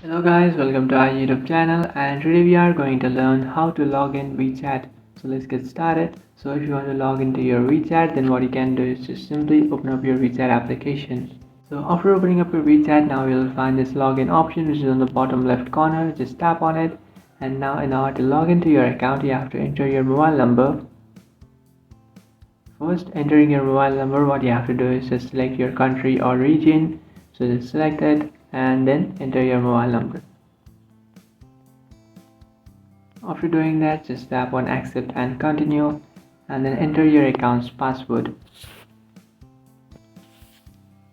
Hello guys, welcome to our YouTube channel, and today we are going to learn how to log in WeChat. So let's get started. So if you want to log into your WeChat, then what you can do is just simply open up your WeChat application. So after opening up your WeChat, now you'll find this login option which is on the bottom left corner. Just tap on it, and now in order to log into your account, you have to enter your mobile number. First, entering your mobile number, what you have to do is just select your country or region. So just select it and then enter your mobile number. After doing that, just tap on accept and continue, and then enter your account's password.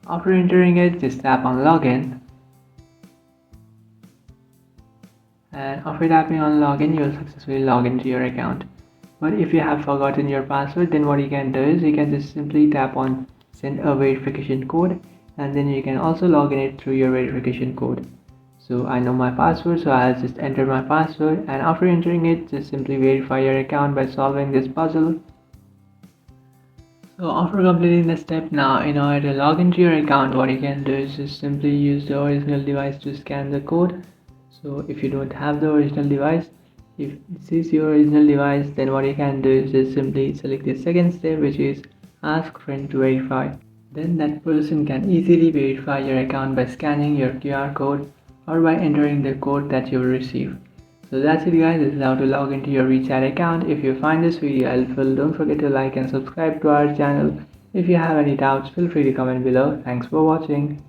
After entering it, just tap on login, and after tapping on login, you'll successfully log into your account. But if you have forgotten your password, then what you can do is you can just simply tap on send a verification code, and then you can also log in it through your verification code. So I know my password, so I'll just enter my password, and after entering it, just simply verify your account by solving this puzzle. So after completing the step, now in order to log into your account, what you can do is just simply use the original device to scan the code. So if you don't have the original device, if this is your original device, then what you can do is just simply select the second step, which is ask friend to verify. Then that person can easily verify your account by scanning your QR code or by entering the code that you will receive. So that's it guys, this is how to log into your WeChat account. If you find this video helpful, don't forget to like and subscribe to our channel. If you have any doubts, feel free to comment below. Thanks for watching.